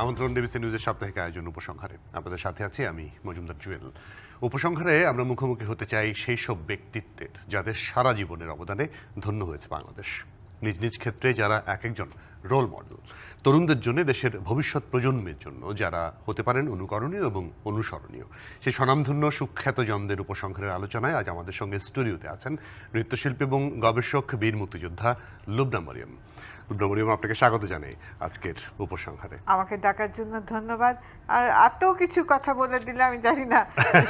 আমন্ত্রণ ডিবিসি নিউজের সাপ্তাহিক আয়োজন উপসংহারে আপনাদের সাথে আছি আমি মজুমদার জুয়েল। উপসংহারে আমরা মুখোমুখি হতে চাই সেই সব ব্যক্তিত্বের যাদের সারা জীবনের অবদানে ধন্য হয়েছে বাংলাদেশ, নিজ নিজ ক্ষেত্রে যারা এক একজন রোল মডেল, তরুণদের জন্য, দেশের ভবিষ্যৎ প্রজন্মের জন্য যারা হতে পারেন অনুকরণীয় এবং অনুসরণীয়। সেই স্বনামধন্য সুখ্যাত জনদের উপসংহারের আলোচনায় আজ আমাদের সঙ্গে স্টুডিওতে আছেন নৃত্যশিল্পী এবং গবেষক বীর মুক্তিযোদ্ধা লুবনা মরিয়ম। লুবনা মরিয়ম, আপনাকে স্বাগত জানাই আজকের উপসংহারে। আমাকে ডাকার জন্য ধন্যবাদ। আর এত কিছু কথা বলে দিলে আমি জানি না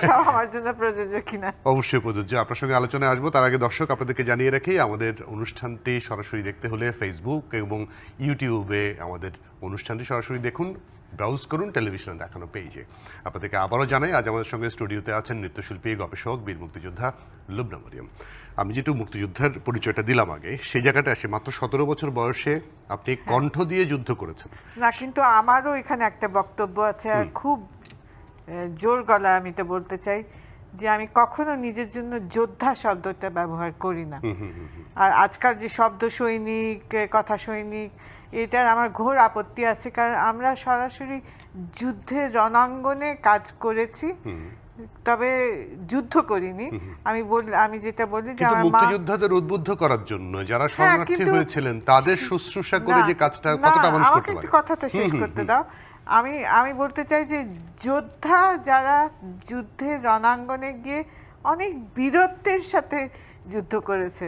সব আমার জন্য প্রযোজ্য কিনা। অবশ্যই প্রযোজ্য। আপনার সঙ্গে আলোচনায় আসবো তার আগে দর্শক আপনাদেরকে জানিয়ে রাখি, আমাদের অনুষ্ঠানটি সরাসরি দেখতে হলে ফেসবুক এবং ইউটিউবে আমাদের অনুষ্ঠানটি সরাসরি দেখুন, ব্রাউজ করুন টেলিভিশনে দেখানো পেজে। আপনাদেরকে আবারও জানাই আজ আমাদের সঙ্গে স্টুডিওতে আছেন নৃত্যশিল্পী, গবেষক, বীর মুক্তিযোদ্ধা লুবনা মরিয়ম। আমি যেটু মুক্তিযোদ্ধার পরিচয়টা দিলাম আগে, সেই জায়গাটা আসে মাত্র 17 বছর বয়সে আপনি কণ্ঠ দিয়ে যুদ্ধ করেছেন। না, কিন্তু আমারও এখানে একটা বক্তব্য আছে, আর খুব জোর গলায় আমি তো বলতে চাই যে আমি কখনো নিজের জন্য যোদ্ধা শব্দটা ব্যবহার করি না। আর আজকাল যে শব্দ সৈনিক, কথা সৈনিক, এটার আমার ঘোর আপত্তি আছে, কারণ আমরা সরাসরি যুদ্ধের রণাঙ্গনে কাজ করেছি, তবে যুদ্ধ করিনি। আমি যেটা বলি যে আমার মুক্তিযোদ্ধাদের উদ্বুদ্ধ করার জন্য যারা শরণার্থী হয়েছিলেন তাদের শুশ্রূষা করে যে কাজটা কতটা মানুষ করতে পারে। আমাকে কথাটা শেষ করতে দাও। আমি বলতে চাই যে যোদ্ধা যারা যুদ্ধের রণাঙ্গনে গিয়ে অনেক বীরত্বের সাথে যুদ্ধ করেছে,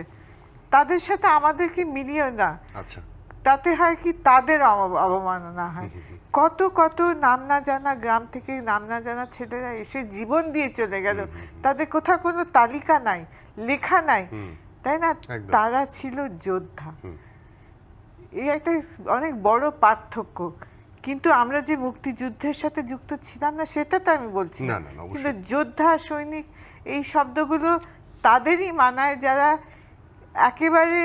তাদের সাথে আমাদেরকে মিলিয়ে না। আচ্ছা, তাতে হয় কি, তাদের অবমাননা হয়। কত কত নাম না জানা গ্রাম থেকে নাম না জানা ছেলেরা এসে জীবন দিয়ে চলে গেল, তাদের কোথাও কোনো তালিকা নাই, লেখা নাই, তাই না? তারা ছিল যোদ্ধা। এই একটা অনেক বড় পার্থক্য। কিন্তু আমরা যে মুক্তিযুদ্ধের সাথে যুক্ত ছিলাম না সেটা তো আমি বলছি না, কিন্তু যোদ্ধা, সৈনিক, এই শব্দগুলো তাদেরই মানায় যারা একেবারে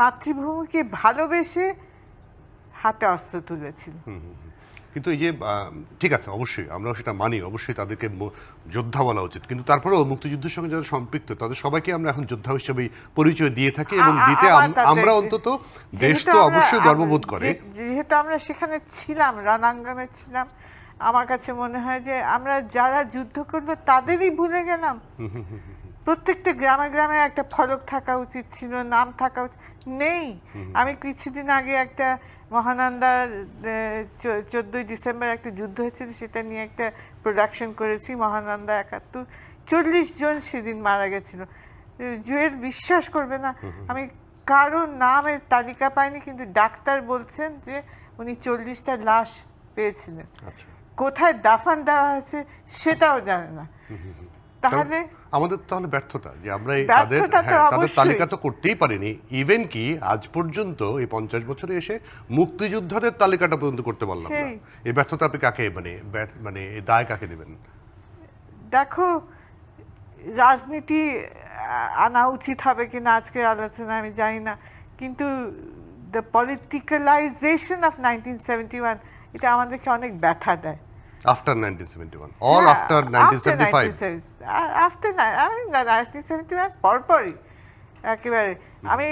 মাতৃভূমিকে ভালোবেসে হাতে অস্ত্র তুলেছিল। কিন্তু এই যে ঠিক আছে, অবশ্যই আমরা সেটা মানি, অবশ্যই তাদেরকে যোদ্ধা বলা উচিত, কিন্তু তারপরেও মুক্তিযুদ্ধের সঙ্গে যারা সম্পৃক্ত তাদের সবাইকে আমরা এখন যোদ্ধা হিসেবেই পরিচয় দিয়ে থাকি, এবং দিতে আমরা অন্তত দেশ তো অবশ্যই গর্ববোধ করে। যেহেতু আমরা সেখানে ছিলাম, রণাঙ্গনে ছিলাম, আমার কাছে মনে হয় যে আমরা যারা যুদ্ধ করলো তাদেরই ভুলে গেলাম। প্রত্যেকটা গ্রামে গ্রামে একটা ফলক থাকা উচিত ছিল, নাম থাকা উচিত, নেই। আমি কিছুদিন আগে একটা মহানন্দার 14ই ডিসেম্বর একটা যুদ্ধ হয়েছিল, সেটা নিয়ে একটা প্রোডাকশন করেছি, মহানন্দা 71। 40 জন সেদিন মারা গেছিল। জুয়েল, বিশ্বাস করবে না, আমি কারোর নামের তালিকা পাইনি, কিন্তু ডাক্তার বলছেন যে উনি 40টা লাশ পেয়েছিলেন। কোথায় দাফন দেওয়া হয়েছে সেটাও জানে না। তাহলে আমাদের তাহলে ব্যর্থতা যে আমরা তাদের তালিকা তো করতেই পারিনি। ইভেন কি আজ পর্যন্ত এই 50 বছরে এসে মুক্তিযোদ্ধাদের তালিকাটা পর্যন্ত করতে পারলাম না। এই ব্যর্থতা আপনি কাকে মানে এই দায় কাকে দেবেন? দেখো, রাজনীতি আনা উচিত হবে কিনা আজকের আলোচনা আমি জানি না, কিন্তু দ্য পলিটিক্যালাইজেশন অফ 1971 এটা আমাদেরকে অনেক ব্যথা দেয়। After 1971, all after 1975. After 1971 পরপরই একেবারে। আমি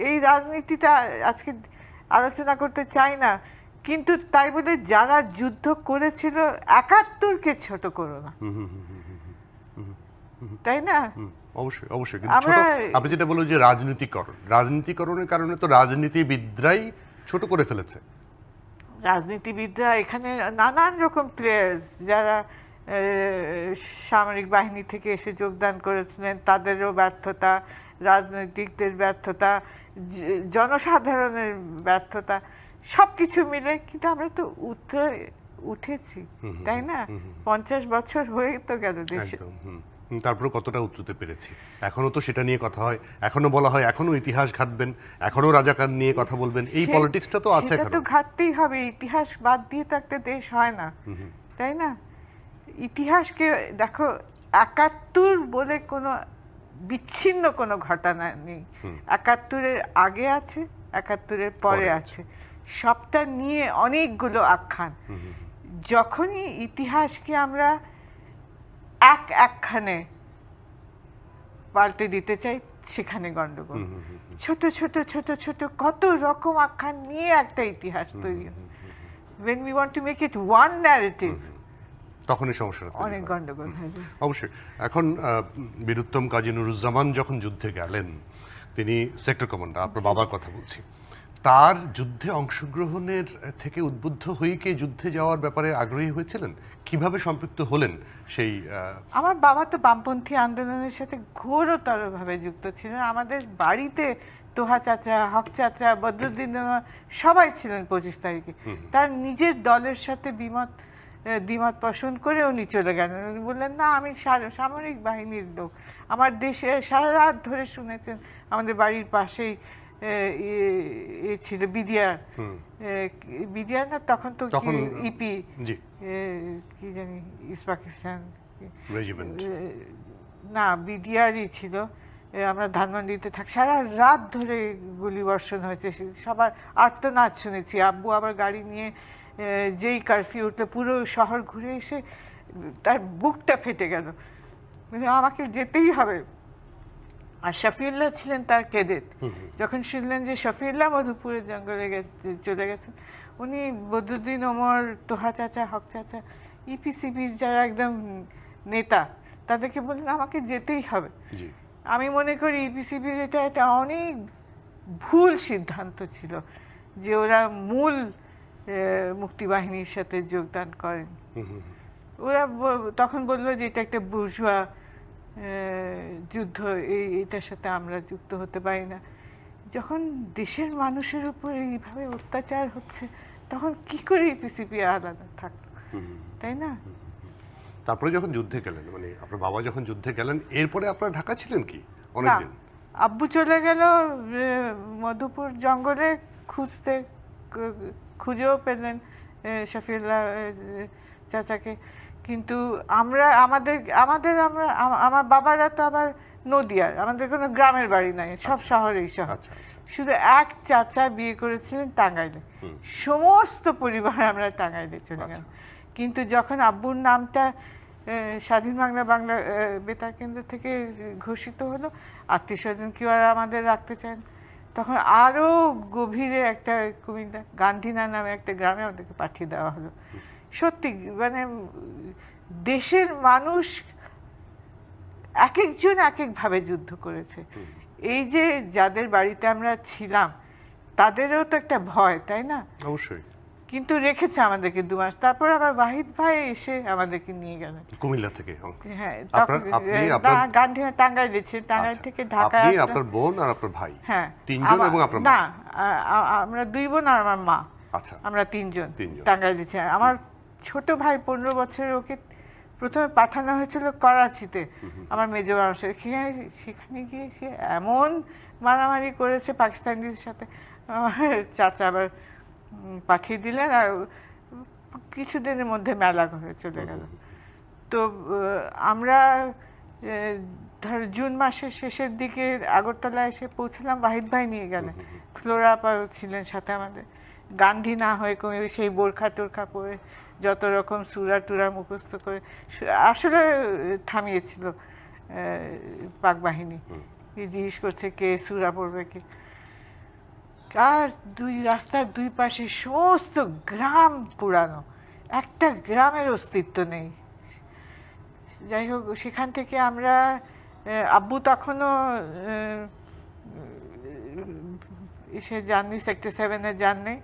এই রাজনীতিটা আজকে আলোচনা করতে চাই না, কিন্তু তাই বলে যারা যুদ্ধ করেছিল 71কে ছোট করো না, তাই না? অবশ্যই অবশ্যই, কিন্তু আপনি যেটা বললেন যে রাজনীতিকরণের কারণে তো রাজনীতিবিদরাই ছোট করে ফেলেছে। রাজনীতিবিদরা এখানে নানান রকম প্লেয়ার্স যারা সামরিক বাহিনী থেকে এসে যোগদান করেছিলেন, তাদেরও ব্যর্থতা, রাজনৈতিকদের ব্যর্থতা, জনসাধারণের ব্যর্থতা, সব কিছু মিলে। কিন্তু আমরা তো উঠেছি, তাই না? 50 বছর হয়ে তো গেল দেশে, তারপরে কতটা উচ্চতে পেরেছি এখনো তো সেটা নিয়ে কথা হয়, এখনো বলা হয় এখনো ইতিহাস ঘাটবেন, এখনো রাজাকার নিয়ে কথা বলবেন, এই পলিটিক্সটা তো আছে। সেটা তো ঘাটতেই হবে, ইতিহাস বাদ দিয়ে তো একটা দেশ হয় না, তাই না? ইতিহাসকে দেখো, 71 বলে কোনো বিচ্ছিন্ন কোনো ঘটনা নেই। 71-এর আগে আছে, 71-এর পরে আছে, সবটা নিয়ে অনেকগুলো আখ্যান। যখনই ইতিহাসকে আমরা একখানে পাল্টে দিতে চাই, সেখানে গন্ডগোল। ছোট ছোট ছোট ছোট কত রকম আখ্যান নিয়ে একটা ইতিহাস তৈরি হয়। when we want to make it one narrative তখনই সমস্যাটা তৈরি অনেক হয়। গন্ডগোল হয়ে যায়। অবশ্যই এখন বীরুত্তম কাজী নুরুজ্জামান যখন যুদ্ধে গেলেন, তিনি সেক্টর কমান্ডার, আপনার বাবার কথা বলছি, তার যুদ্ধে অংশগ্রহণের থেকে উদ্বুদ্ধ হয়ে কি যুদ্ধে যাওয়ার ব্যাপারে আগ্রহী হয়েছিলেন? কিভাবে সম্পৃক্ত হলেন সেই আমার বাবা তো বামপন্থী আন্দোলনের সাথে ঘোরতরভাবে যুক্ত ছিলেন। আমাদের বাড়িতে তোহা চাচা, হক চাচা, বদরুদ্দিন সবাই ছিলেন 25 তারিখে। তার নিজের দলের সাথে দ্বিমত পোষণ করে উনি চলে গেলেন। উনি বললেন, না আমি সামরিক বাহিনীর লোক। আমার দেশে সারা রাত ধরে শুনেছেন আমাদের বাড়ির পাশেই ছিল বিডিআর, বিডিআর না তখন তো ইপি, কি জানি ইস্ট পাকিস্তান রেজিমেন্ট, না বিডিআরই ছিল। আমরা ধানমন্ডিতে সারা রাত ধরে গুলি বর্ষণ হয়েছে, সবার আর্তনাদ শুনেছি। আব্বু আবার গাড়ি নিয়ে যেই কারফিউ উঠলো পুরো শহর ঘুরে এসে তার বুকটা ফেটে গেল, আমাকে যেতেই হবে। আর শফিউল্লাহ ছিলেন তার ক্যাডেট। যখন শুনলেন যে শফিউল্লাহ মধুপুরের জঙ্গলে চলে গেছেন, উনি বদরুদ্দিন ওমর, তোহা চাচা, হক চাচা, ইপিসিবির যারা একদম নেতা, তাদেরকে বললেন আমাকে যেতেই হবে। আমি মনে করি ইপিসিবির এটা একটা অনেক ভুল সিদ্ধান্ত ছিল যে ওরা মূল মুক্তিবাহিনীর সাথে যোগদান করেন। ওরা তখন বললো যে এটা একটা বুর্জোয়া যুদ্ধ, এটার সাথে আমরা যুক্ত হতে পারি না। যখন দেশের মানুষের উপর এইভাবে অত্যাচার হচ্ছে, তখন কি করে ইপিসিবি আলাদা থাকলো, তাই না? তারপরে যখন যুদ্ধে গেলেন, মানে আপনার বাবা যখন যুদ্ধে গেলেন, এরপরে আপনারা ঢাকা ছিলেন কি অনেকদিন? আব্বু চলে গেল মধুপুর জঙ্গলে খুঁজতে, খুঁজেও পেলেন শফিউল্লাহ চাচাকে। কিন্তু আমার বাবারা তো আবার নদিয়ার, আমাদের কোনো গ্রামের বাড়ি নাই, সব শহরেই শহর। শুধু এক চাচা বিয়ে করেছিলেন টাঙ্গাইলে, সমস্ত পরিবার আমরা টাঙ্গাইলে চলে গেলাম। কিন্তু যখন আব্বুর নামটা স্বাধীন বাংলা বেতার কেন্দ্র থেকে ঘোষিত হলো, আত্মীয় স্বজন কেউ আর আমাদের রাখতে চান, তখন আরও গভীরে একটা কুমিল্লা গান্ধীনা নামে একটা গ্রামে আমাদেরকে পাঠিয়ে দেওয়া হলো। সত্যি মানে দেশের মানুষ এক একজন এক একভাবে যুদ্ধ করেছে। এই যে যাদের বাড়িতে আমরা ছিলাম তাদেরও তো একটা ভয়, তাই না? অবশ্যই। কিন্তু রেখেছে আমাদেরকে 2 মাস, তারপর আবার ওয়াহিদ ভাই এসে আমাদেরকে নিয়ে গেলেন কুমিল্লা থেকে। হ্যাঁ, গান্ধী টাঙ্গাইল দিচ্ছে, টাঙ্গাইল থেকে ঢাকায় আপনি, আপনার বোন আর আপনার ভাই, হ্যাঁ 3 জন, এবং আপনার না আমরা 2 বোন আর আমার মা, আচ্ছা আমরা 3 জন টাঙ্গাইল দিচ্ছে। আমার ছোট ভাই 15 বছরের, ওকে প্রথমে পাঠানো হয়েছিল করাচিতে আমার মেজো মানুষের। সেখানে গিয়ে সে এমন মারামারি করেছে পাকিস্তানিদের সাথে, আমার চাচা আবার পাঠিয়ে দিলেন, আর কিছুদিনের মধ্যে মেলা ঘরে চলে গেল। তো আমরা ধর জুন মাসের শেষের দিকে আগরতলা এসে পৌঁছলাম, ওয়াহিদ ভাই নিয়ে গেলেন, ফ্লোরা আপাও ছিলেন সাথে আমাদের। গান্ধী না হয়ে কমে সেই বোরখা টোরখা পরে যত রকম সুরা টুরা মুখস্থ করে আসলে থামিয়েছিল পাক বাহিনী। জিজ্ঞেস করছে কে সুরা পড়বে কে, আর রাস্তার 2 পাশে সমস্ত গ্রাম পুরানো, একটা গ্রামের অস্তিত্ব নেই। যাই হোক, সেখান থেকে আমরা, আব্বু তখনও এসে যাননি, সেক্টর 7-এ যাননি।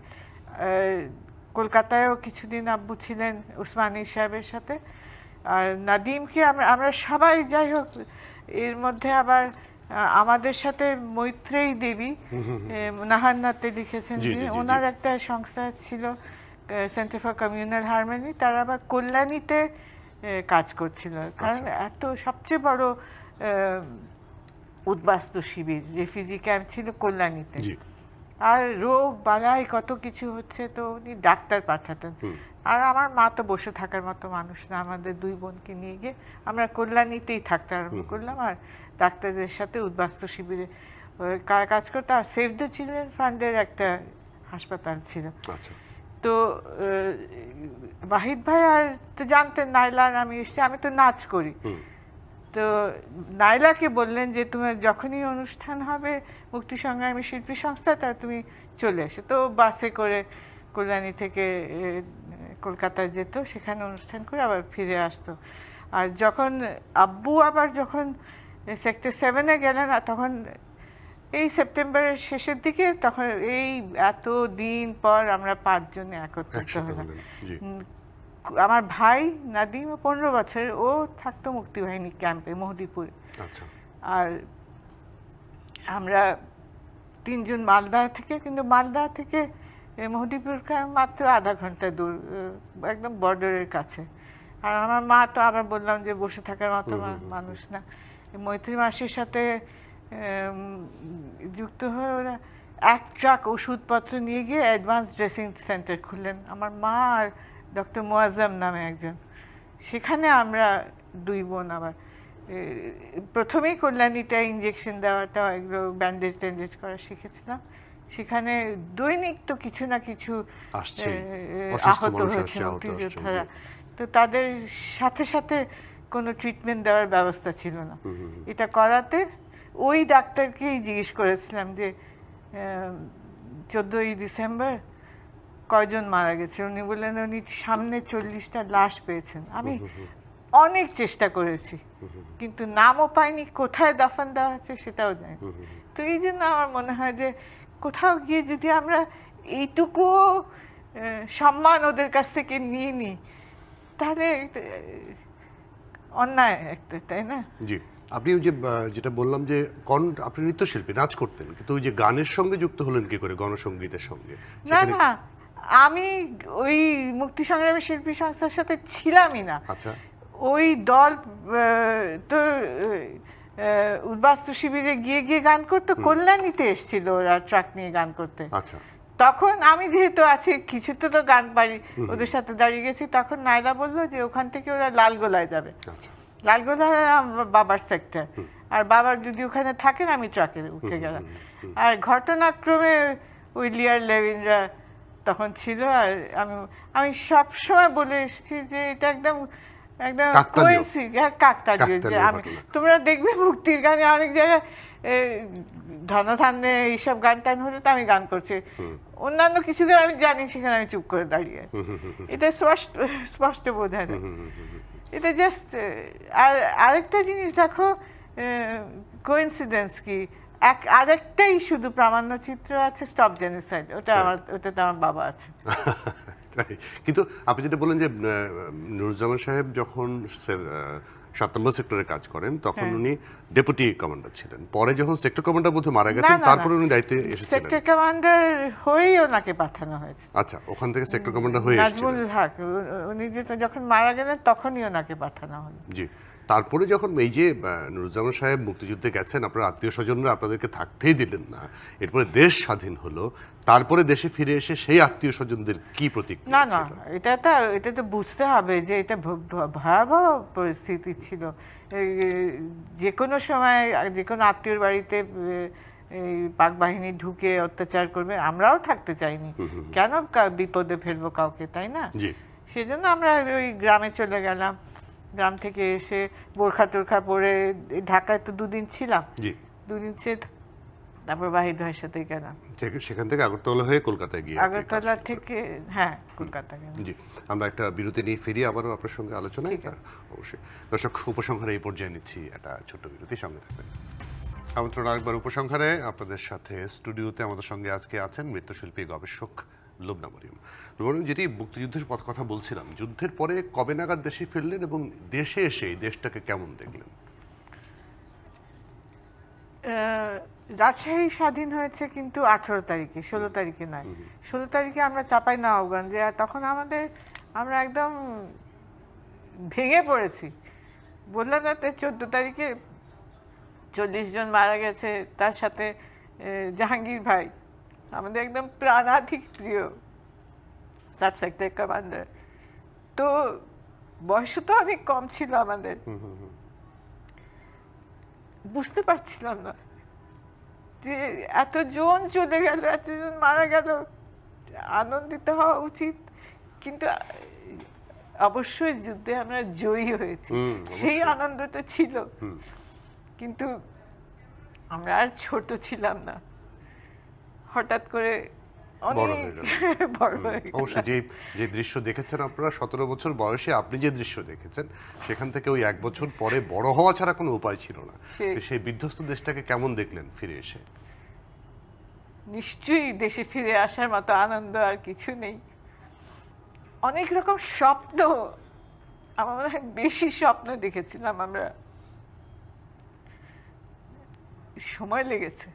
কলকাতায়ও কিছুদিন আব্বু ছিলেন উসমানী সাহেবের সাথে। আর নাদিমকে আমরা সবাই, যাই হোক, এর মধ্যে আবার আমাদের সাথে মৈত্রেয়ী দেবী নাহান্নাতে লিখেছেন, ওনার একটা সংস্থা ছিল সেন্টার ফর কমিউনাল হারমোনি, তারা আবার কল্যাণীতে কাজ করছিল। কারণ এত সবচেয়ে বড় উদ্বাস্তু শিবির, রেফিউজি ক্যাম্প ছিল কল্যাণীতে, আর রোগ বালাই কত কিছু হচ্ছে, তো উনি ডাক্তার পাঠাতেন। আর আমার মা তো বসে থাকার মতো মানুষ না, আমাদের 2 বোনকে নিয়ে গিয়ে আমরা কল্যাণীতেই থাকতে আরম্ভ করলাম, আর ডাক্তারদের সাথে উদ্বাস্তু শিবিরে কাজ করতে। আর সেভ দ্য চিলড্রেন ফান্ডের একটা হাসপাতাল ছিল। তো ওয়াহিদ ভাই আর তো জানতেন নাইলা আর আমি এসছি, আমি তো নাচ করি, তো নাইলাকে বললেন যে তোমার যখনই অনুষ্ঠান হবে মুক্তি সংগ্রামী শিল্পী সংস্থা তা তুমি চলে এসো। তো বাসে করে কল্যাণী থেকে কলকাতায় যেত, সেখানে অনুষ্ঠান করে আবার ফিরে আসতো। আর যখন আব্বু আবার যখন সেক্টর 7-এ গেলেন, তখন এই সেপ্টেম্বরের শেষের দিকে, তখন এই এত দিন পর আমরা 5 জন একত্রিত হলাম। আমার ভাই নাদিম 15 বছর, ও থাকতো মুক্তিবাহিনী ক্যাম্পে মহদীপুরে। আর আমরা 3 জন মালদা থেকে, কিন্তু মালদা থেকে মহদীপুর মাত্র আধা ঘন্টা দূর, একদম বর্ডারের কাছে। আর আমার মা তো আবার বললাম যে বসে থাকার মতো মানুষ না। মৈত্রী মাসির সাথে যুক্ত হয়ে ওরা 1 ট্রাক ওষুধপত্র নিয়ে গিয়ে অ্যাডভান্স ড্রেসিং সেন্টার খুললেন, আমার মা আর ডক্টর মোয়াজ্জম নামে একজন। সেখানে আমরা 2 বোন আবার প্রথমেই কল্যাণীটা ইঞ্জেকশন দেওয়াটা, এগুলো ব্যান্ডেজ ট্যান্ডেজ করা শিখেছিলাম। সেখানে দৈনিক তো কিছু না কিছু আহত হয়েছে মুক্তিযোদ্ধারা, তো তাদের সাথে সাথে কোনো ট্রিটমেন্ট দেওয়ার ব্যবস্থা ছিল না। এটা করাতে ওই ডাক্তারকেই জিজ্ঞেস করেছিলাম যে 14ই ডিসেম্বর কয়জন মারা গেছে। উনি বললেন উনি সামনে 40টা লাশ পেয়েছেন। আমি অনেক চেষ্টা করেছি, কিন্তু নামও পাইনি, কোথায় দাফন দেওয়া হচ্ছে সেটাও জানি। তো এই জন্য আমার মনে হয় যে কোথাও গিয়ে যদি আমরা এইটুকু সম্মান ওদের কাছ থেকে নিয়ে নিই, তাহলে অন্যায় একটা, তাই না? জি, আপনি ওই যে যেটা বললাম যে আপনি নৃত্যশিল্পী, নাচ করতেন, কিন্তু ওই যে গানের সঙ্গে যুক্ত হলেন কি করে, গণসঙ্গীতের সঙ্গে? না, আমি ওই মুক্তি সংগ্রামী শিল্পী সংস্থার সাথে ছিলামই না। আচ্ছা, ওই দল তো উদ্বাস্তু শিবিরে গিয়ে গিয়ে গান করতো, কল্যাণীতে এসেছিল ওরা ট্রাক নিয়ে গান করতে। আচ্ছা, তখন আমি যেহেতু আছি কিছু তো গান পারি, ওদের সাথে দাঁড়িয়ে গেছি। তখন নাইলা বললো যে ওখান থেকে ওরা লালগোলায় যাবে। লালগোলায় বাবার সেক্টর, আর বাবার যদি ওখানে থাকেন আমি ট্রাকে উঠে গেলাম। আর ঘটনাক্রমে ওই লিয়ার লেভিনরা তখন ছিল। আর আমি সবসময় বলে এসেছি যে এটা একদম কাকতালীয়। যে আমি, তোমরা দেখবে মুক্তির গানে অনেক জায়গায় ধনধান্যে এইসব গান টান হলে তো আমি গান করছি, অন্যান্য কিছু গান আমি জানি, সেখানে আমি চুপ করে দাঁড়িয়ে। এটা স্পষ্ট বোঝা যায়। এটা জাস্ট। আর আরেকটা জিনিস দেখো, কোইন্সিডেন্স কি, আরেকটাই শুধু প্রামাণ্যচিত্র আছে, স্টপ জেনোসাইড, ওটাতে আমার বাবা আছে। কিন্তু আপনি যেটা বললেন যে নুরুজ্জামান সাহেব যখন 7 নম্বর সেক্টরে কাজ করেন, তখন উনি ডেপুটি কমান্ডার ছিলেন। পরে যখন সেক্টর কমান্ডার বোধ মারা গেছেন, তারপরে উনি দায়িত্বে এসেছিলেন। সেক্টর কমান্ডার হয়েই ওনাকে পাঠানো হয়েছে। আচ্ছা, ওখান থেকে সেক্টর কমান্ডার হয়ে এসেছিলেন। নাজমুল হক উনি যখন মারা গেলেন তখনই ওনাকে পাঠানো হলো। জি, তারপরে যখন এই যে নুরুজ্জামান সাহেব মুক্তিযুদ্ধে গেছেন, আপনার আত্মীয় স্বজনরা আপনাদেরকে থাকতেই দিলেন না, এরপরে দেশ স্বাধীন হলো, তারপরে দেশে ফিরে এসে সেই আত্মীয় স্বজনদের কি প্রতিক্রিয়া ছিল? না, এটা তো বুঝতে হবে যে এটা ভয়াবহ পরিস্থিতি ছিল। যে কোনো সময় যে কোনো আত্মীয়র বাড়িতে এই পাক বাহিনী ঢুকে অত্যাচার করবে, আমরাও থাকতে চাইনি। কেন বিপদে ফেলবো কাউকে, তাই না? সেজন্য আমরা ওই গ্রামে চলে গেলাম। গ্রাম থেকে এসে বোরখা টোরখা পরে ঢাকায় তো 2 দিন ছিলাম। 2 দিন তারপর বাহিদ ভাইয়ের সাথে গেলাম, সেখান থেকে আগরতলা হয়ে কলকাতায় গিয়ে। আগরতলা থেকে, হ্যাঁ, কলকাতা গেলাম। জি, আমরা একটা বিরতি নিয়ে ফিরি, আবারও আপনার সঙ্গে আলোচনায়। অবশ্যই দর্শক, উপসংহারে এই পর্যায়ে নিচ্ছি একটা ছোট্ট বিরতি, সঙ্গে থাকবেন। আমন্ত্রণ আরেকবার উপসংহারে। আপনাদের সাথে স্টুডিওতে আমাদের সঙ্গে আজকে আছেন নৃত্যশিল্পী গবেষক লুবনা মরিয়ম। যেটি মুক্তিযুদ্ধের কথা বলছিলাম, যুদ্ধের পরে কবে নাগাদ দেশে ফিরলেন এবং দেশে এসে দেশটাকে কেমন দেখলেন? রাজশাহী স্বাধীন হয়েছে কিন্তু 18 তারিখে, 16 তারিখে নয়। 16 তারিখে আমরা চাঁপাইনবাবগঞ্জে, আর তখন আমরা একদম ভেঙে পড়েছি। বললাম না, 14 তারিখে 40 জন মারা গেছে, তার সাথে জাহাঙ্গীর ভাই আমাদের একদম প্রাণাধিক প্রিয় সাব সেক্টর কমান্ডার। তো বয়স তো অনেক কম ছিল আমাদের, বুঝতে পারছিলাম না যে এতজন চলে গেল, এতজন মারা গেল, আনন্দিত হওয়া উচিত, কিন্তু অবশ্যই যুদ্ধে আমরা জয়ী হয়েছি, অবশ্যই। সেই আনন্দ তো ছিল, কিন্তু আমরা আর ছোট ছিলাম না, হঠাৎ করে বড় অনেক হয়ে গেল। বড় হয়ে গেলাম। অবশ্যই যে যে দৃশ্য দেখেছেন আপনারা 17 বছর বয়সে আপনি যে দৃশ্য দেখেছেন সেখান থেকে ওই 1 বছর পরে বড় হওয়া ছাড়া কোনো উপায় ছিল না। ঠিক। তো সেই বিধ্বস্ত দেশটাকে কেমন দেখলেন ফিরে এসে? নিশ্চয়ই দেশে ফিরে আসার মতো আনন্দ আর কিছু নেই। অনেক রকম স্বপ্ন, আমার মনে হয় বেশি স্বপ্ন দেখেছিলাম আমরা। সময় লেগেছে।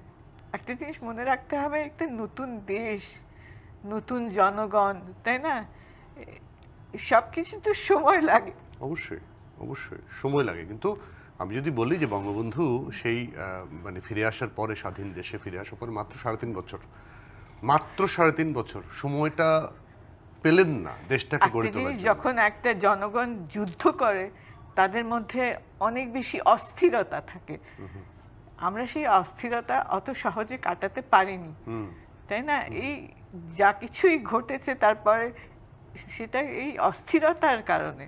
একটা জিনিস মনে রাখতে হবে, একটা নতুন দেশ, নতুন জনগণ, তাই না? সব কিছু তো সময় লাগে। অবশ্যই অবশ্যই সময় লাগে, কিন্তু আমি যদি বলি যে বঙ্গবন্ধু সেই মানে ফিরে আসার পরে, স্বাধীন দেশে ফিরে আসার পরে মাত্র 3.5 বছর সময়টা পেলেন না দেশটাকে গড়ে একটা তোলার জিনিস, জন্য। যখন একটা জনগণ যুদ্ধ করে তাদের মধ্যে অনেক বেশি অস্থিরতা থাকে। আমরা সেই অস্থিরতা অত সহজে কাটাতে পারিনি, তাই না? এই যা কিছুই ঘটেছে তারপরে সেটা এই অস্থিরতার কারণে,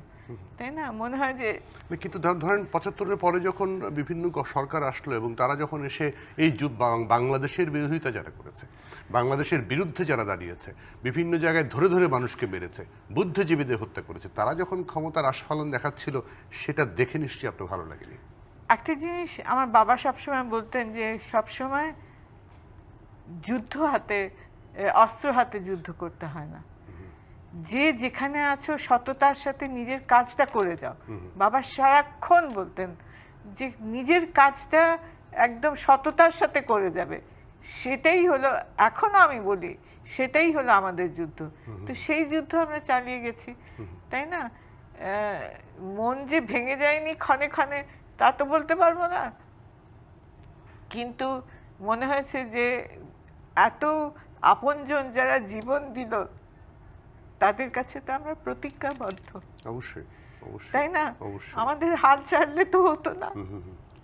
তাই না? মনে হয় যে কিন্তু ধরেন 75-এর পরে যখন বিভিন্ন সরকার আসলো এবং তারা যখন এসে এই বাংলাদেশের বিরোধিতা যারা করেছে, বাংলাদেশের বিরুদ্ধে যারা দাঁড়িয়েছে, বিভিন্ন জায়গায় ধরে ধরে মানুষকে মেরেছে, বুদ্ধিজীবীদের হত্যা করেছে, তারা যখন ক্ষমতার আস্ফালন দেখাচ্ছিল সেটা দেখে নিশ্চয়ই আপনার ভালো লাগেনি? একটা জিনিস আমার বাবা সবসময় বলতেন যে সবসময় যুদ্ধ হাতে, অস্ত্র হাতে যুদ্ধ করতে হয় না, যে যেখানে আছো সততার সাথে নিজের কাজটা করে যাও। বাবা সারাক্ষণ বলতেন যে নিজের কাজটা একদম সততার সাথে করে যাবে, সেটাই হলো, এখনো আমি বলি সেটাই হলো আমাদের যুদ্ধ। তো সেই যুদ্ধ আমরা চালিয়ে গেছি, তাই না? মন যে ভেঙে যায়নি ক্ষণে ক্ষণে তা তো বলতে পারবো না, কিন্তু মনে হয়েছে যে এত আপনজন যারা জীবন দিল তাদের কাছে তো আমরা প্রতিজ্ঞাবদ্ধ, অবশ্যই অবশ্যই, তাই না? অবশ্যই আমাদের হাল ছাড়লে তো হতো না।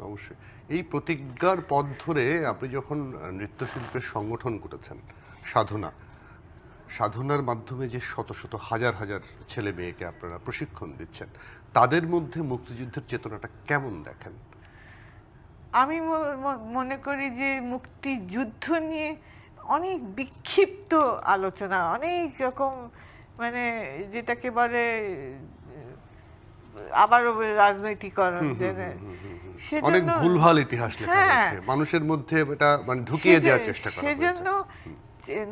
অবশ্যই। এই প্রতিজ্ঞার পথ ধরে আপনি যখন নৃত্যশিল্পের সংগঠন করেছেন সাধনার মাধ্যমে যে শত শত হাজার হাজার ছেলে মেয়েকে আপনারা প্রশিক্ষণ দিচ্ছেন, তাদের মধ্যে মুক্তিযুদ্ধের চেতনাটা কেমন দেখেন? আমি মনে করি যে মুক্তিযুদ্ধ নিয়ে অনেক বিক্ষিপ্ত আলোচনা, অনেক রকম, মানে যেটাকে বলে আবারও রাজনৈতিকরণ, অনেক ভুলভাল ইতিহাস লেখা হ্যাঁ, হয়েছে, মানুষের মধ্যে এটা মানে ঢুকিয়ে দেওয়ার চেষ্টা করা হয়েছে। সেজন্য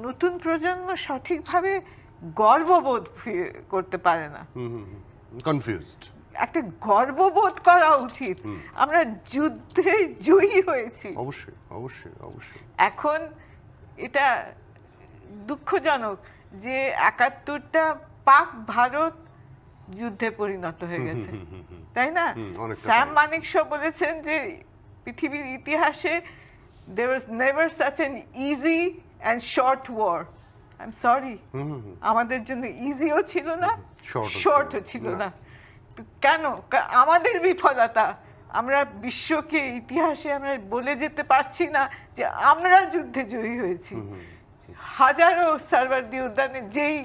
নতুন প্রজন্ম সঠিকভাবে গর্ববোধ করতে পারে না, কনফিউজড। একটা গর্ববোধ করা উচিত, আমরা যুদ্ধে জয়ী হয়েছি। অবশ্যই অবশ্যই অবশ্যই। এখন এটা দুঃখজনক যে 71টা পাক ভারত যুদ্ধে পরিণত হয়ে গেছে, তাই না? স্যাম মানেকশো বলেছেন যে পৃথিবীর ইতিহাসে there was never such an easy and short war. I'm sorry, আমাদের জন্য ইজিও ছিল না, শর্টও ছিল না। কেন? আমাদের বিফলতা, আমরা বিশ্বকে, ইতিহাসে আমরা বলে যেতে পারছি না যে আমরা যুদ্ধে জয়ী হয়েছি। হাজারো সার্ভারদি উদ্যানে যেই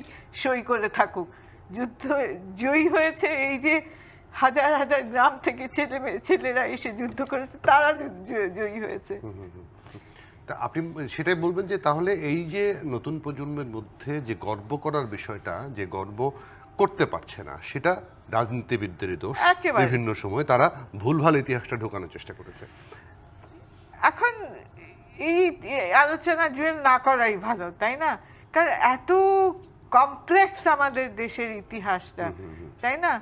সই করে থাকুক, যুদ্ধ জয়ী হয়েছে এই যে হাজার হাজার গ্রাম থেকে ছেলেরা এসে যুদ্ধ করেছে, তারা জয়ী হয়েছে। তা আপনি সেটাই বলবেন যে তাহলে এই যে নতুন প্রজন্মের মধ্যে যে গর্ব করার বিষয়টা, যে গর্ব করতে পারছে না, সেটা রাজনীতিবিদদেরই দোষ। একেবারে। বিভিন্ন সময় তারা ভুলভাল ইতিহাসটা ঢোকানোর চেষ্টা করেছে। এখন এই আলোচনা জুয়েল না করাই ভালো, তাই না? কারণ এত কমপ্লেক্স আমাদের দেশের ইতিহাসটা, তাই না?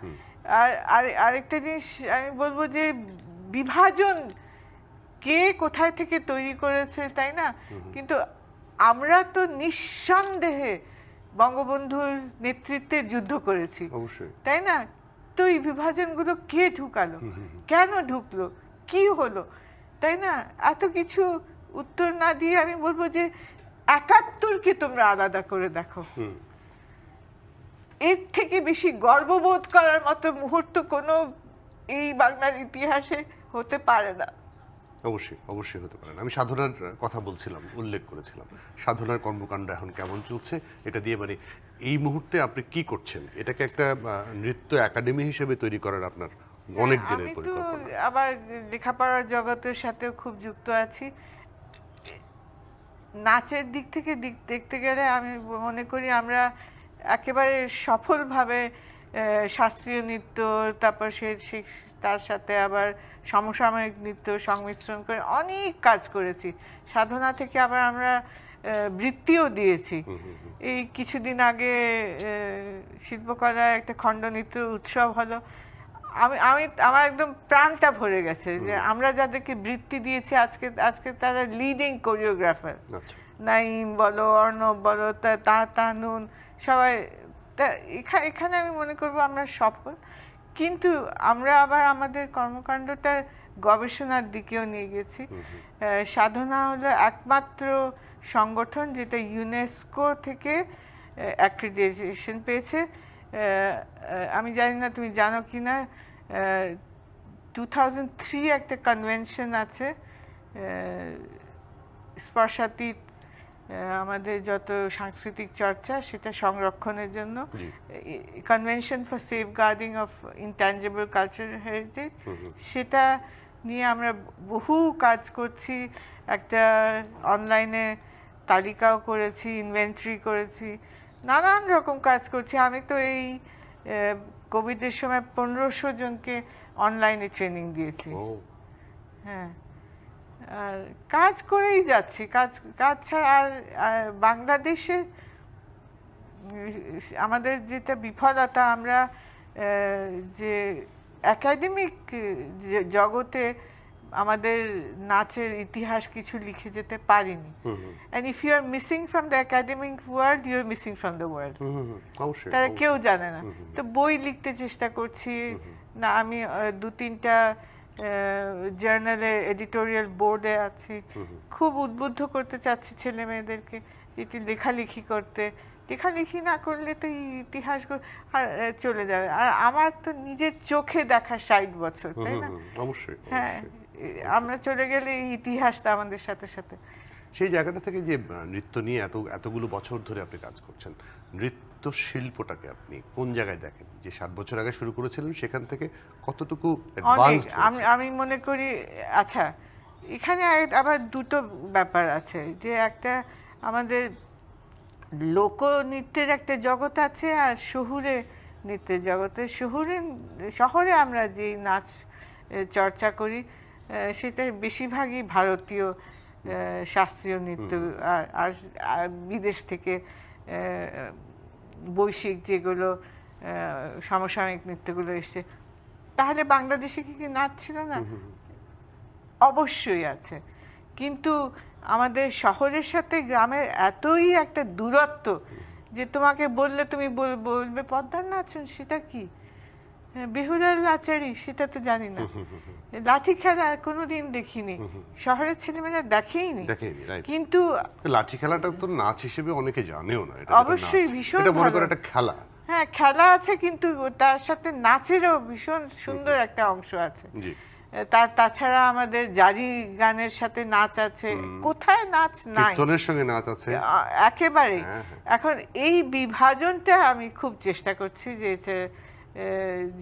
আর আরেকটা জিনিস আমি বলবো যে বিভাজন কে কোথায় থেকে তৈরি করেছে, তাই না? কিন্তু আমরা তো নিঃসন্দেহে বঙ্গবন্ধুর নেতৃত্বে যুদ্ধ করেছি, অবশ্যই, তাই না? তো এই বিভাজনগুলো কে ঢুকালো, কেন ঢুকলো, কি হলো, তাই না? এত কিছু উত্তর না দিয়ে আমি বলবো যে 71কে তোমরা আলাদা করে দেখো, এর থেকে বেশি গর্ববোধ করার মতো মুহূর্ত কোনো এই বাংলার ইতিহাসে হতে পারে না। অবশ্যই অবশ্যই হতে পারেন। আমি সাধনার কথা বলছিলাম, উল্লেখ করেছিলাম সাধনার কর্মকাণ্ড এখন কেমন চলছে, এটা দিয়ে মানে এই মুহূর্তে আপনি কি করছেন, এটাকে একটা নৃত্য একাডেমি হিসেবে তৈরি করার আপনার অনেক দিনের আমি তো পরিকল্পনা। আবার লেখাপড়ার জগতের সাথেও খুব যুক্ত আছি। নাচের দিক থেকে দেখতে গেলে আমি মনে করি আমরা একেবারে সফলভাবে শাস্ত্রীয় নৃত্য, তারপর তার সাথে আবার সমসাময়িক নৃত্য সংমিশ্রণ করে অনেক কাজ করেছি। সাধনা থেকে আবার আমরা বৃত্তিও দিয়েছি। এই কিছুদিন আগে শিল্পকলায় একটা খণ্ডনৃত্য উৎসব হলো। আমার একদম প্রাণটা ভরে গেছে যে আমরা যাদেরকে বৃত্তি দিয়েছি আজকে তারা লিডিং কোরিওগ্রাফার। নাইম বলো, অর্ণব বলো, তানুন, সবাই। তা এখানে আমি মনে করব আমরা সফল। কিন্তু আমরা আবার আমাদের কর্মকাণ্ডটা গবেষণার দিকেও নিয়ে গেছি। সাধনা হলো একমাত্র সংগঠন যেটা ইউনেস্কো থেকে অ্যাক্রিডিটেশন পেয়েছে। আমি জানি না তুমি জানো কি না, 2003 একটা কনভেনশন আছে স্পর্শাতীত আমাদের যত সাংস্কৃতিক চর্চা সেটা সংরক্ষণের জন্য, convention for safeguarding of intangible cultural heritage. সেটা নিয়ে আমরা বহু কাজ করছি। একটা অনলাইনে তালিকাও করেছি, ইনভেন্টরি করেছি, নানান রকম কাজ করছি। আমি তো এই কোভিডের সময় 1500 জনকে অনলাইনে ট্রেনিং দিয়েছি। হ্যাঁ, আর কাজ করেই যাচ্ছি। কাজ ছাড়া আর বাংলাদেশে আমাদের যেটা বিফলতা, আমরা যে একাডেমিক জগতে আমাদের নাচের ইতিহাস কিছু লিখে যেতে পারিনি। and if you are missing from the academic world, you are missing from the world. তারা কেউ জানে না। তো বই লিখতে চেষ্টা করছি না, আমি 2-3টা জার্নালে এডিটোরিয়াল বোর্ডে আছি। খুব উদ্বুদ্ধ করতে চাচ্ছি ছেলে মেয়েদেরকে এটি লেখালেখি করতে। লেখালেখি না করলে তো এই ইতিহাস চলে যাবে। আর আমার তো নিজের চোখে দেখা 60 বছর, তাই না? অবশ্যই। হ্যাঁ, আমরা চলে গেলে এই ইতিহাসটা আমাদের সাথে সাথে। সেই জায়গাটা থেকে যে নৃত্য নিয়ে এতগুলো বছর ধরে আপনি কাজ করছেন, নৃত্য শিল্পটাকে আপনি কোন জায়গায় দেখেন? যে 7 বছর আগে শুরু করেছিলেন সেখান থেকে কতটুকু অ্যাডভান্সড হয়েছে? আমি মনে করি, আচ্ছা এখানে আবার দুটো ব্যাপার আছে, যে একটা আমাদের লোকনৃত্যের একটা জগৎ আছে আর শহুরে নৃত্যের জগতে। শহরে আমরা যে নাচ চর্চা করি সেটা বেশিরভাগই ভারতীয় শাস্ত্রীয় নৃত্য, আর বিদেশ থেকে বৈশ্বিক যেগুলো সমসাময়িক নৃত্যগুলো এসছে। তাহলে বাংলাদেশে কি নাচ ছিল না? অবশ্যই আছে, কিন্তু আমাদের শহরের সাথে গ্রামের এতই একটা দূরত্ব যে তোমাকে বললে তুমি বলবে পদ্মার নাচন, সেটা কি? বেহুলার লাচারি, সেটা তো জানি না। লাঠি খেলা কোনোদিন দেখিনি, শহরের ছেলেমেয়েরা দেখেইনি। কিন্তু লাঠি খেলাটা তো নাচ হিসেবে অনেকে জানেও না। অবশ্যই ভীষণ মনে করে একটা খেলা। হ্যাঁ, খেলা আছে, কিন্তু তার সাথে নাচেরও ভীষণ সুন্দর একটা অংশ আছে। তাছাড়া আমাদের জারি গানের সাথে নাচ আছে, কোথায় নাচ নাই? কীর্তনের সঙ্গে নাচ আছে একেবারে। এখন এই বিভাজনটা আমি খুব চেষ্টা করছি যে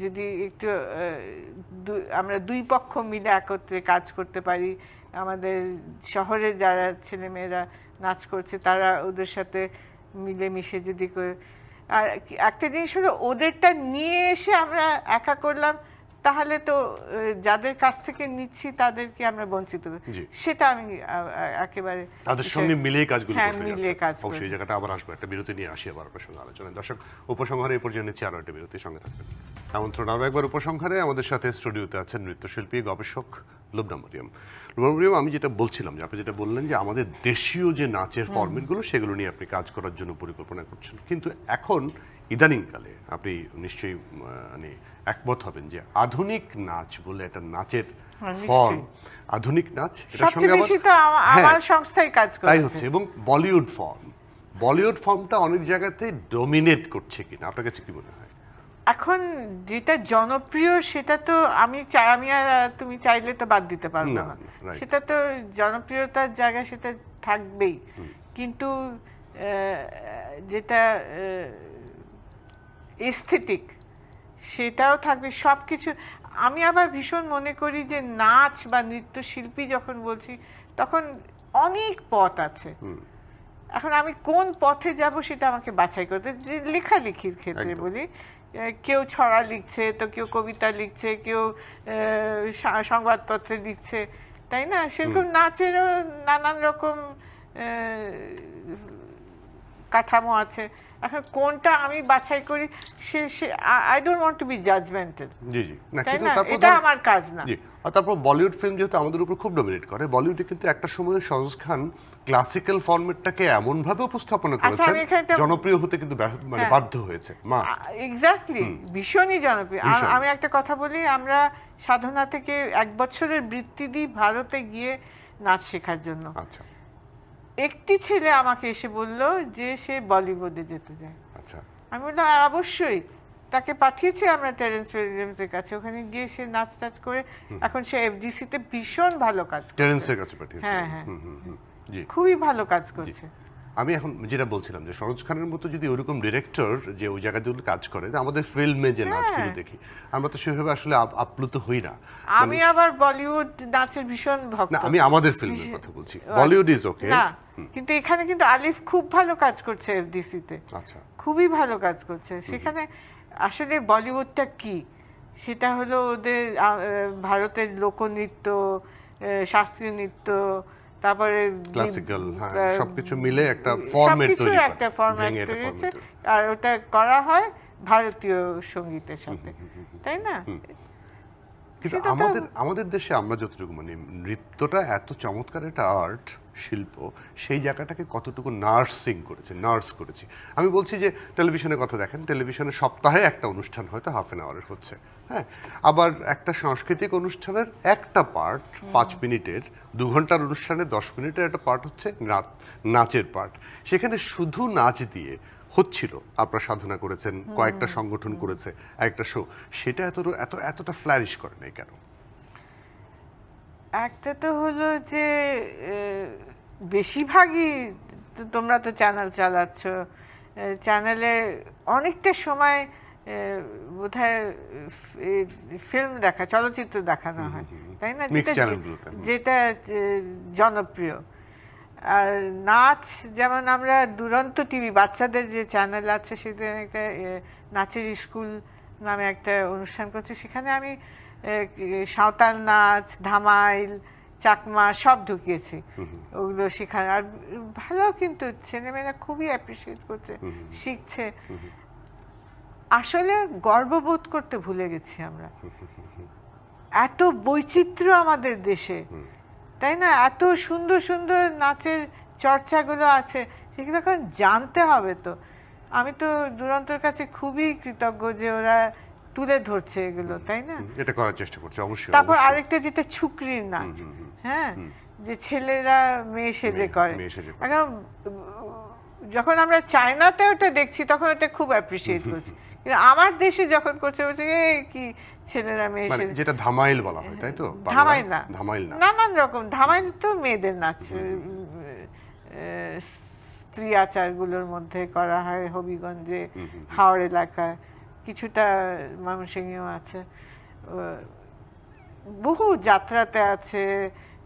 যদি একটু আমরা দুই পক্ষ মিলে একত্রে কাজ করতে পারি। আমাদের শহরে যারা ছেলেমেয়েরা নাচ করছে তারা ওদের সাথে মিলেমিশে যদি আর একটা জিনিস হলো, ওদেরটা নিয়ে এসে আমরা একা করলাম তাহলে তো যাদের কাছ থেকে নিচ্ছি তাদেরকে আমরা বঞ্চিত করি। সেটা আমি একেবারে তাদের সঙ্গে মিলে কাজগুলো মিলে কাজ করি। অবশ্যই জায়গাটা আবার আসবো, একটা বিরতি নিয়ে আসি আবার আপনার সঙ্গে আলোচনায়। দর্শক, উপসংহারে এই পর্যায়ে নিচ্ছি আরও একটা বিরতির সঙ্গে থাকবেন। আমন্ত্রণ আরও একবার উপসংহারে। আমাদের সাথে স্টুডিওতে আছেন নৃত্যশিল্পী গবেষক লুবনা মরিয়ম। লুবনা মরিয়ম, আমি যেটা বলছিলাম যে আপনি যেটা বললেন যে আমাদের দেশীয় যে নাচের ফরম্যাটগুলো সেগুলো নিয়ে আপনি কাজ করার জন্য পরিকল্পনা করছেন, কিন্তু এখন ইদানিংকালে আপনি নিশ্চয়ই মানে একমত হবেন যে আধুনিক নাচ বলে একটা নাচের ফর্ম, আধুনিক নাচ, এটার সঙ্গে আমার সংস্থায় কাজ করছে তাই হচ্ছে, এবং বলিউড ফর্মটা অনেক জায়গাতে ডমিনেট করছে কিনা আপনার কাছে কি মনে হয়? এখন যেটা জনপ্রিয় সেটা তো আমি আর তুমি চাইলে তো বাদ দিতে পারবো না, না, right. সেটা তো জনপ্রিয়তার জায়গা সেটা থাকবেই, কিন্তু যেটা এস্থেটিক সেটাও থাকবে সব কিছু। আমি আবার ভীষণ মনে করি যে নাচ বা নৃত্যশিল্পী যখন বলছি তখন অনেক পথ আছে। এখন আমি কোন পথে যাব সেটা আমাকে বাছাই করতে, যে লেখালেখির ক্ষেত্রে একদম। বলি, কেউ ছড়া লিখছে, তো কেউ কবিতা লিখছে, কেউ সংবাদপত্রে লিখছে, তাই না? সেরকম নাচেরও নানান রকম কাঠামো আছে। এখন কোনটা আমি বাছাই করি সে I don't want to be judgmental, জি জি না, তাই কিন্তু না? তারপর এটা আমার কাজ না। জি, আর তারপর বলিউড ফিল্ম যেহেতু আমাদের উপর খুব ডমিনেট করে, বলিউডে কিন্তু একটা সময় সরোজ খান ক্লাসিক্যাল ফরম্যাটটাকে এমন ভাবে উপস্থাপনা করেছেন আমি এখানে একটা- জনপ্রিয় হতে কিন্তু মানে হ্যাঁ। বাধ্য হয়েছে মাস্ট। এক্স্যাক্টলি, ভীষণই জনপ্রিয়। ভীষণ। আমি একটা কথা বলি, আমরা সাধনা থেকে 1 বছরের বৃত্তি দিই ভারতে গিয়ে নাচ শেখার জন্য। আচ্ছা একটি ছেলে আমাকে এসে বলল যে সে বলিউডে যেতে চায়। আচ্ছা আমি বললাম অবশ্যই, তাকে পাঠিয়েছি আমরা টেরেন্স উইলিয়ামসের কাছে, ওখানে গিয়ে সে নাচ টাচ করে এখন সে এফডিসিতে ভীষণ ভালো কাজ করছে। টেরেন্সের কাছে পাঠিয়েছেন। হ্যাঁ, হ্যাঁ। জি, খুবই ভালো কাজ করছে। আমি এখন যেটা বলছিলাম যে সরোজ খানের মতো যদি ওরকম ডিরেক্টর যে ওই জায়গাগুলো কাজ করে, যে আমাদের ফিল্মে যে নাচগুলো দেখি আমরা তো সেভাবে আসলে আপ্লুত হই না। আমি আবার বলিউড নাচের ভীষণ ভক্ত। না, আমি আমাদের ফিল্মের কথা বলছি, বলিউড ইজ ওকে। না, কিন্তু এখানে কিন্তু আলিফ খুব ভালো কাজ করছে এফডিসিতে, আচ্ছা খুবই ভালো কাজ করছে। সেখানে আসলে বলিউডটা কি, সেটা হলো ওদের ভারতের লোকনৃত্য, শাস্ত্রীয় নৃত্য, তারপরে ক্লাসিক্যাল, হ্যাঁ, সবকিছু মিলে একটা ফরম্যাট সবকিছুর তৈরি করে, একটা ফরম্যাট ভেঙে একটা তৈরি হয়েছে, format তৈরি। আর ওটা করা হয় ভারতীয় সঙ্গীতের সাথে, তাই না? কিন্তু সেটা তো- আমাদের দেশে আমরা যতটুকু মানে নৃত্যটা এত চমৎকার একটা আর্ট শিল্প, সেই জায়গাটাকে কতটুকু নার্স করেছি। আমি বলছি যে টেলিভিশনের কথা দেখেন, টেলিভিশনে সপ্তাহে একটা অনুষ্ঠান হয়তো হাফ অ্যান আওয়ারের হচ্ছে, হ্যাঁ, আবার একটা সাংস্কৃতিক অনুষ্ঠানের একটা পার্ট 5 মিনিটের, 2 ঘন্টার অনুষ্ঠানে 10 মিনিটের একটা পার্ট হচ্ছে নাচের পার্ট। সেখানে শুধু নাচ দিয়ে হচ্ছিল, আপনারা সাধনা করেছেন, কয়েকটা সংগঠন করেছে একটা শো, সেটা এতটা ফ্ল্যারিশ করে নাই কেন? একটা তো হলো যে বেশিরভাগই তোমরা তো চ্যানেল চালাচ্ছ, চ্যানেলে অনেকটা সময় বোধহয় ফিল্ম চলচ্চিত্র দেখানো হয়, তাই না? Mixed চ্যানেলগুলোতে। যেটা জনপ্রিয়। আর নাচ, যেমন আমরা দুরন্ত টিভি বাচ্চাদের যে চ্যানেল আছে, সেখানে একটা নাচের স্কুল নামে একটা অনুষ্ঠান করছে, সেখানে আমি সাঁওতাল নাচ, ধামাইল, চাকমা সব ঢুকিয়েছি, ওগুলো শেখানো। আর ভালো, কিন্তু ছেলেমেয়েরা খুবই অ্যাপ্রিসিয়েট করছে, শিখছে। আসলে গর্ববোধ করতে ভুলে গেছি আমরা, এত বৈচিত্র্য আমাদের দেশে, তাই না? এত সুন্দর সুন্দর নাচের চর্চাগুলো আছে, সেগুলো এখন জানতে হবে। তো আমি তো দুরন্তর কাছে খুবই কৃতজ্ঞ যে ওরা তুলে ধরছে এগুলো, তাই না? এটা করার চেষ্টা করছে অবশ্যই। তারপর অবশ্যই। আরেকটা যেটা ছুকরির নাচ, হ্যাঁ, যে ছেলেরা মেয়ে সেজে করে। মেয়ে সেজে করে। এখন যখন আমরা চায়নাতে ওটা দেখছি তখন ওটা খুব অ্যাপ্রিসিয়েট করছি, কিন্তু আমার দেশে যখন করছে বলছে কি ছেলেরা মেয়ে মানে সেজে। যেটা ধামাইল বলা হয়, তাই তো? বাংলায়? ধামাইল না, ধামাইল না। নানান রকম ধামাইল তো মেয়েদের নাচ, স্ত্রী আচারগুলোর মধ্যে করা হয় হবিগঞ্জে, হাওড় এলাকায়, কিছুটা ময়মনসিংহেও আছে, বহু যাত্রাতে আছে,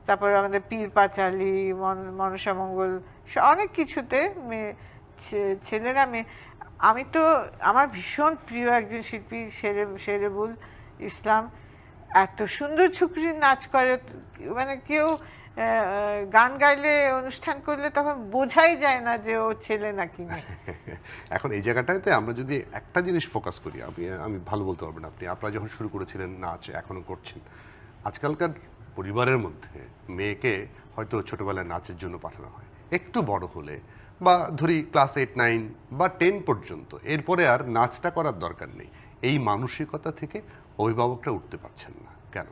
তারপর আমাদের পীর পাঁচালি, মনসা মঙ্গল, অনেক কিছুতে ছেলেরা মেয়ে। আমি তো, আমার ভীষণ প্রিয় একজন শিল্পী শেরেবুল ইসলাম, এত সুন্দর ছুকরির নাচ করে, মানে কেউ গান গাইলে, অনুষ্ঠান করলে তখন বোঝাই যায় না যে ও ছেলে নাকি মেয়ে। এখন এই জায়গাটাতে আমরা যদি একটা জিনিস ফোকাস করি, আমি ভালো বলতে পারবেন আপনারা যখন শুরু করেছিলেন নাচ, এখনো করছেন, আজকালকার পরিবারের মধ্যে মেয়েকে হয়তো ছোটবেলায় নাচের জন্য পাঠানো হয়, একটু বড় হলে বা ধরি ক্লাস 8, 9 বা 10 পর্যন্ত, এরপরে আর নাচটা করার দরকার নেই, এই মানসিকতা থেকে অভিভাবকরা উঠতে পারছেন না কেন?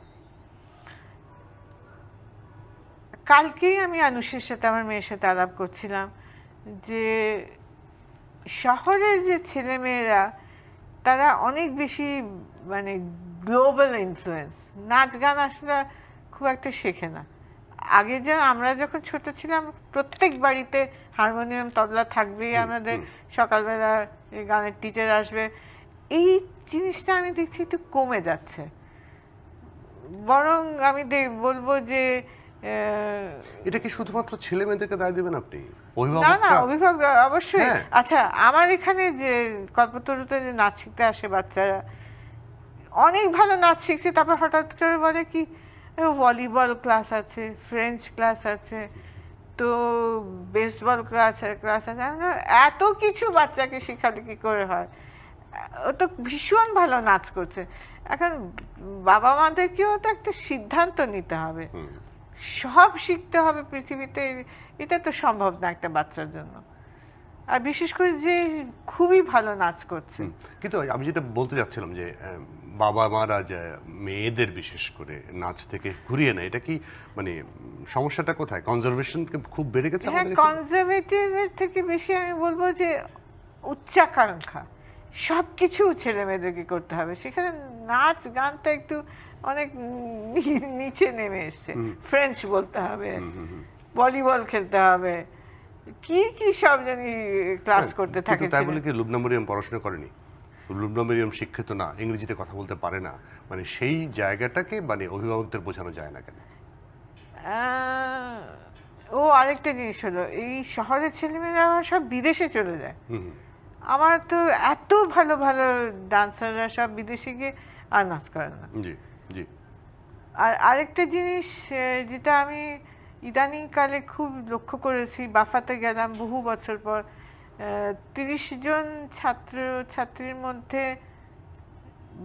কালকেই আমি আনুষের সাথে, আমার মেয়ের সাথে আলাপ করছিলাম যে শহরের যে ছেলেমেয়েরা তারা অনেক বেশি মানে গ্লোবাল ইনফ্লুয়েন্স। নাচ গান আসলে খুব একটা শেখে না। আগে যে আমরা যখন ছোট ছিলাম প্রত্যেক বাড়িতে হারমোনিয়াম তবলা থাকবেই, আমাদের সকালবেলা গানের টিচার আসবে। এই জিনিসটা আমি দেখছি একটু কমে যাচ্ছে। বরং আমি বলবো যে এটা কি শুধুমাত্র ছেলে মেয়েদেরকে দায় দেবেন আপনি? না না, অভিভাবকরা অভিভাবক অবশ্যই। হ্যাঁ। আচ্ছা, আমার এখানে যে কল্পতরুতে যে নাচ শিখতে আসে বাচ্চারা, অনেক ভালো নাচ শিখছে, তারপর হঠাৎ করে বলে কি ভলিবল ক্লাস আছে, ফ্রেঞ্চ ক্লাস আছে, তো বেসবল ক্লাস আছে। আমি বললাম, এত কিছু বাচ্চাকে শেখালে কি করে হয়? ও তো ভীষণ ভালো নাচ করছে। এখন বাবা মাদেরকেও তো একটা সিদ্ধান্ত নিতে হবে, সব শিখতে হবে পৃথিবীতে, এটা তো সম্ভব না একটা বাচ্চার জন্য। আর বিশেষ করে যে খুবই ভালো নাচ করছে। কিন্তু আমি যেটা বলতে যাচ্ছিলাম যে বাবা মারা যে মেয়েদের বিশেষ করে নাচ থেকে ঘুরিয়ে নেয়, এটা কি মানে সমস্যাটা কোথায়? কনজারভেশন খুব বেড়ে গেছে হ্যাঁ, আমাদের এখানে? কনজারভেটিভের থেকে বেশি আমি বলবো যে উচ্চাকাঙ্ক্ষা। সব কিছু ছেলে মেয়েদেরকে করতে হবে, সেখানে নাচ গানটা একটু অনেক নিচে নেমে এসছে। ফ্রেঞ্চ বলতে হবে, ভলিবল খেলতে হবে, কি কি সব জানি ক্লাস করতে থাকে। তাই বলে কি লুবনা মরিয়ম পড়াশোনা করেনি? লুবনা মরিয়ম শিক্ষিত না, ইংরেজিতে কথা বলতে পারে না, মানে সেই জায়গাটাকে মানে অভিভাবকদের বোঝানো যায় না কেন? ও আরেকটা জিনিস হলো, এই শহরের ছেলেমেয়েরা সব বিদেশে চলে যায়। আমার তো এত ভালো ভালো ডান্সাররা সব বিদেশে গিয়ে আর নাচ করে না। জি জি। আর আরেকটা জিনিস যেটা আমি ইদানিংকালে খুব লক্ষ্য করেছি, বাফাতে গেলাম বহু বছর পর, 30 জন ছাত্র ছাত্রীর মধ্যে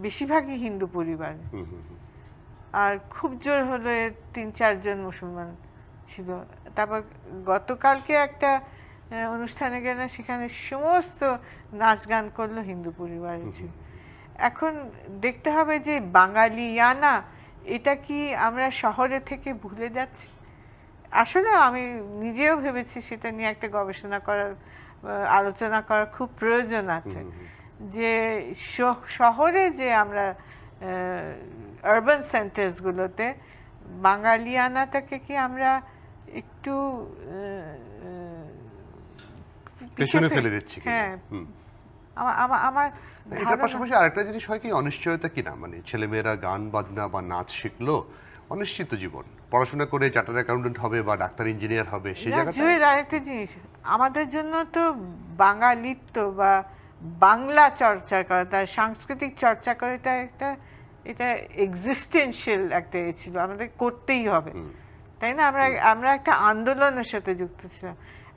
বেশিরভাগই হিন্দু পরিবার, আর খুব জোর হলে 3-4 জন মুসলমান ছিল। তারপর গতকালকে একটা অনুষ্ঠানে গেলে সেখানে সমস্ত নাচ গান করলো হিন্দু পরিবারের ছিল। এখন দেখতে হবে যে বাঙালিয়ানা এটা কি আমরা শহরে থেকে ভুলে যাচ্ছি? আসলে আমি নিজেও ভেবেছি সেটা নিয়ে একটা গবেষণা করার, আলোচনা করার খুব প্রয়োজন আছে, যে শহরে যে আমরা আরবান সেন্টার্সগুলোতে বাঙালিয়ানাটাকে কি আমরা একটু পেছনে ফেলে দিচ্ছি কিনা? হ্যাঁ, আমার এটার পাশাপাশি আরেকটা জিনিস হয় কি, অনিশ্চয়তা কিনা, মানে ছেলেমেয়েরা গান বাজনা বা নাচ শিখলো, অনিশ্চিত জীবন, পড়াশোনা করে চার্টার্ড অ্যাকাউন্টেন্ট হবে বা ডাক্তার ইঞ্জিনিয়ার হবে, সেই জায়গাটা। আরেকটা জিনিস, আমাদের জন্য তো বাঙালিত্ব বা বাংলা চর্চা করা, তার সাংস্কৃতিক চর্চা করে, এটা এক্সিস্টেন্সিয়াল একটা ছিল, আমাদের করতেই হবে, তাই না? আমরা একটা আন্দোলনের সাথে যুক্ত ছিলাম।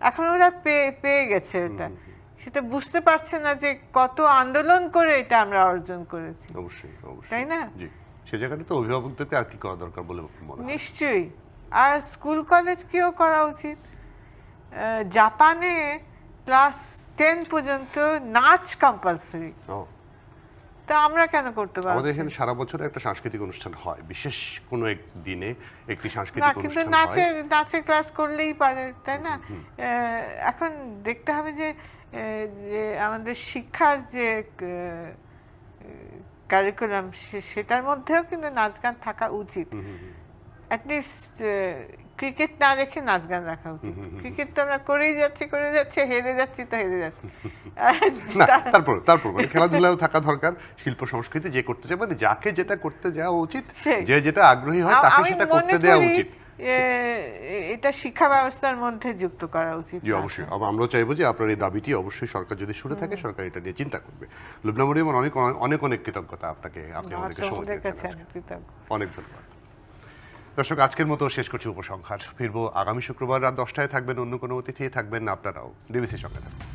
এখন ওরা পেয়ে গেছে এটা, সেটা বুঝতে পারছে না যে কত আন্দোলন করে এটা আমরা অর্জন করেছি। অবশ্যই অবশ্যই, তাই না? জি। সে জায়গাটা তো অভিভাবকদেরকে আর কি করা দরকার বলে মনে হয়? নিশ্চয়ই। আর স্কুল কলেজকেও করা উচিত। জাপানে ক্লাস 10 পর্যন্ত নাচ কম্পালসরি, তা আমরা কেন করতে পারবো? আমাদের এখানে সারা বছর একটা সাংস্কৃতিক অনুষ্ঠান হয়, বিশেষ কোনো এক দিনে একটি না, সাংস্কৃতিক কিন্তু অনুষ্ঠান হয়। নাচের ক্লাস করলেই পারে, তাই না? এখন দেখতে হবে যে আমাদের শিক্ষার যে কারিকুলাম, সেটার মধ্যেও কিন্তু নাচ গান থাকা উচিত। অ্যাটলিস্ট ক্রিকেট না রেখে নাচ গান রাখা উচিত। ক্রিকেট তো আমরা করেই যাচ্ছি, হেরে যাচ্ছি তো হেরে যাচ্ছি। না, তারপর মানে খেলাধুলাও থাকা দরকার, শিল্প সংস্কৃতি যে করতে চায়, মানে যাকে যেটা করতে যাওয়া উচিত, যে যেটা আগ্রহী হয় তাকে সেটা করতে দেওয়া উচিত। এটা শিক্ষা ব্যবস্থার মধ্যে যুক্ত করা উচিত। জি অবশ্যই, আমরাও চাইবো যে আপনার এই দাবিটি অবশ্যই সরকার যদি শুনে থাকে, সরকার এটা নিয়ে চিন্তা করবে। লুবনা মরিয়ম, অনেক অনেক অনেক কৃতজ্ঞতা আপনাকে, আপনি আমাদেরকে সময় দিয়েছেন। অনেক ধন্যবাদ। দর্শক, আজকের মতো শেষ করছি উপসংহার। ফিরবো আগামী শুক্রবার রাত 10টায়। থাকবেন অন্য কোনো অতিথি, থাকবেন আপনারাও। ডিবিসির সঙ্গে থাকবেন।